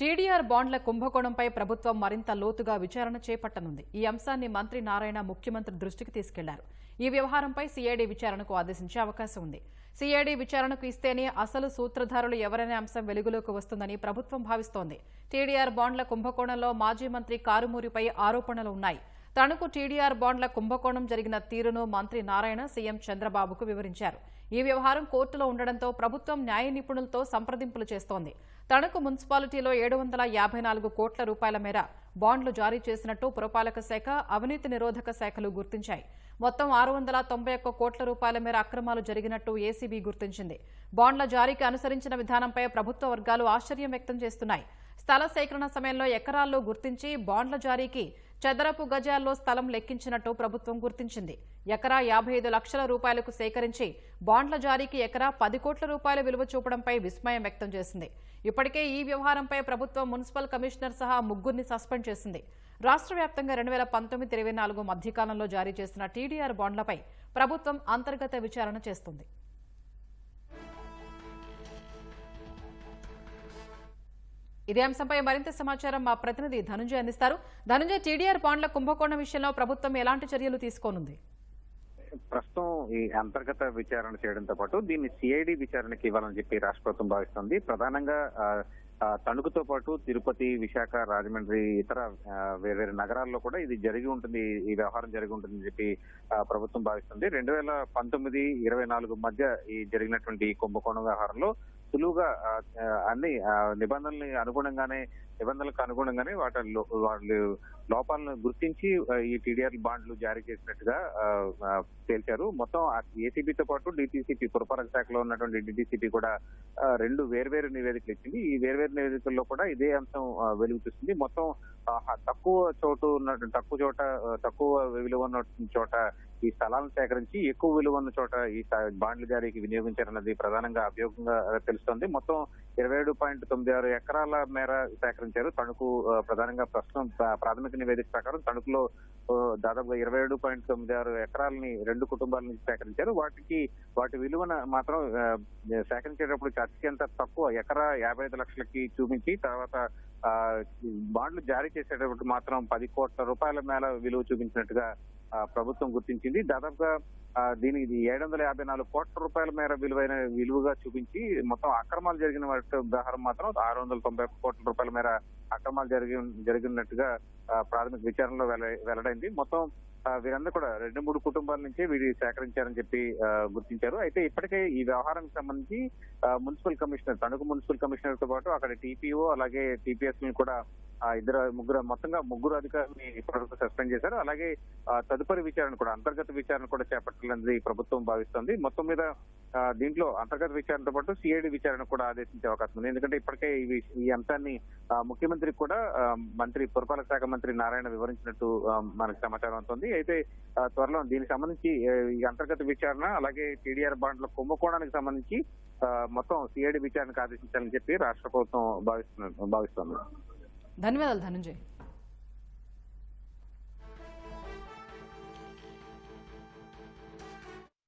TDR బాండ్ల కుంభకోణంపై ప్రభుత్వం మరింత లోతుగా విచారణ చేపట్టనుంది. ఈ అంశాన్ని మంత్రి నారాయణ ముఖ్యమంత్రి దృష్టికి తీసుకెళ్లారు. ఈ వ్యవహారంపై సీఐడీ విచారణకు ఆదేశించే అవకాశం ఉంది. సీఐడీ విచారణకు ఇస్తేనే అసలు సూత్రధారులు ఎవరనే అంశం వెలుగులోకి వస్తుందని ప్రభుత్వం భావిస్తోంది. టీడీఆర్ బాండ్ల కుంభకోణంలో మాజీ మంత్రి కారుమూరిపై ఆరోపణలు ఉన్నాయి. తనకు టీడీఆర్ బాండ్ల కుంభకోణం జరిగిన తీరును మంత్రి నారాయణ సీఎం చంద్రబాబుకు వివరించారు. ఈ వ్యవహారం కోర్టులో ఉండడంతో ప్రభుత్వం న్యాయ నిపుణులతో సంప్రదింపులు చేస్తోంది. తనకు మున్సిపాలిటీలో 754 కోట్ల రూపాయల మేర బాండ్లు జారీ చేసినట్టు పురపాలక శాఖ, అవినీతి నిరోధక శాఖలు గుర్తించాయి. మొత్తం 691 కోట్ల రూపాయల మేర అక్రమాలు జరిగినట్టు ఏసీబీ గుర్తించింది. బాండ్ల జారీకి అనుసరించిన విధానంపై ప్రభుత్వ వర్గాలు ఆశ్చర్యం వ్యక్తం చేస్తున్నాయి. స్థల సేకరణ సమయంలో ఎకరాల్లో గుర్తించి బాండ్ల జారీకి చదరపు గజాల్లో స్థలం లెక్కించినట్టు ప్రభుత్వం గుర్తించింది. ఎకరా 55 లక్షల రూపాయలకు సేకరించి బాండ్ల జారీకి ఎకరా 10 కోట్ల రూపాయల విలువ చూపడంపై విస్మయం వ్యక్తం చేసింది. ఇప్పటికే ఈ వ్యవహారంపై ప్రభుత్వం మున్సిపల్ కమిషనర్ సహా 3 సస్పెండ్ చేసింది. రాష్ట్ర వ్యాప్తంగా 2019-24 మధ్యకాలంలో జారీ చేసిన టీడీఆర్ బాండ్లపై ప్రభుత్వం అంతర్గత విచారణ చేస్తుంది. ఇదే అంశంపై మరింత సమాచారం మా ప్రతినిధి ధనుంజయ్ అందిస్తారు. ధనుంజయ్, టీడీఆర్ బాండ్ల కుంభకోణం విషయంలో ప్రభుత్వం ఎలాంటి చర్యలు తీసుకోనుంది? ప్రస్తుతం ఈ అంతర్గత విచారణ చేయడంతో పాటు దీన్ని సిఐడి విచారణకి ఇవ్వాలని చెప్పి రాష్ట్ర ప్రభుత్వం భావిస్తోంది. ప్రధానంగా తణుకుతో పాటు తిరుపతి, విశాఖ, రాజమండ్రి, ఇతర వేరే నగరాల్లో కూడా ఇది జరిగి ఉంటుంది, ఈ వ్యవహారం జరిగి ఉంటుందని చెప్పి ప్రభుత్వం భావిస్తుంది. 2019-24 మధ్య ఈ జరిగినటువంటి కుంభకోణం వ్యవహారంలో సులువుగా అన్ని నిబంధనలకు అనుగుణంగానే వాళ్ళు లోపాలను గుర్తించి ఈ టీడీఆర్ బాండ్లు జారీ చేసినట్టుగా తేల్చారు. మొత్తం ఏసీబీతో పాటు డిటిసిపి, పురపాలక శాఖలో ఉన్నటువంటి డిటిసిపి కూడా 2 వేర్వేరు నివేదికలు ఇచ్చింది. ఈ వేర్వేరు నివేదికల్లో కూడా ఇదే అంశం వెలుగు చూస్తుంది. మొత్తం తక్కువ విలువ ఉన్న చోట ఈ స్థలాలను సేకరించి ఎక్కువ విలువ ఉన్న చోట ఈ బాండ్ల జారీకి వినియోగించారన్నది ప్రధానంగా అభియోగంగా తెలుస్తోంది. మొత్తం 27.96 ఎకరాల మేర సేకరించారు. తణుకు ప్రధానంగా ప్రస్తుతం ప్రాథమిక నివేదిక ప్రకారం తణుకులో దాదాపుగా 27.96 ఎకరాలని 2 కుటుంబాల నుంచి సేకరించారు. వాటి విలువన మాత్రం సేకరించేటప్పుడు అత్యంత తక్కువ ఎకరా 55 లక్షలకి చూపించి తర్వాత బాండ్లు జారీ చేసేటప్పుడు మాత్రం 10 కోట్ల రూపాయల మేర విలువ చూపించినట్టుగా ప్రభుత్వం గుర్తించింది. దాదాపుగా దీనికి 754 కోట్ల రూపాయల మేర విలువగా చూపించి మొత్తం అక్రమాలు జరిగిన వాటి ఉదాహరణ మాత్రం 691 కోట్ల రూపాయల మేర అక్రమాలు జరిగినట్టుగా ప్రాథమిక విచారణలో వెల్లడైంది. మొత్తం వీరందరూ కూడా 2-3 కుటుంబాల నుంచి వీరి సేకరించారని చెప్పి గుర్తించారు. అయితే ఇప్పటికే ఈ వ్యవహారానికి సంబంధించి municipal commissioner, Tanuku municipal commissioner తో పాటు అక్కడ టీపీఓ అలాగే టీపీఎస్ కూడా మొత్తంగా 3 అధికారులని ఇప్పటివరకు సస్పెండ్ చేశారు. అలాగే తదుపరి విచారణ కూడా, అంతర్గత విచారణ కూడా చేపట్టాలని ప్రభుత్వం భావిస్తోంది. మొత్తం మీద దీంట్లో అంతర్గత విచారణతో పాటు సిఐడి విచారణ కూడా ఆదేశించే అవకాశం ఉంది. ఎందుకంటే ఇప్పటికే ఈ అంశాన్ని ముఖ్యమంత్రికి కూడా పురపాలక శాఖ మంత్రి నారాయణ వివరించినట్టు మనకు సమాచారం అవుతుంది. అయితే త్వరలో దీనికి సంబంధించి ఈ అంతర్గత విచారణ అలాగే టీడీఆర్ బాండ్ల కుంభకోణానికి సంబంధించి మొత్తం సిఐడి విచారణకు ఆదేశించాలని చెప్పి రాష్ట్ర ప్రభుత్వం భావిస్తోంది. ధన్యవాదాలు ధనంజయ్.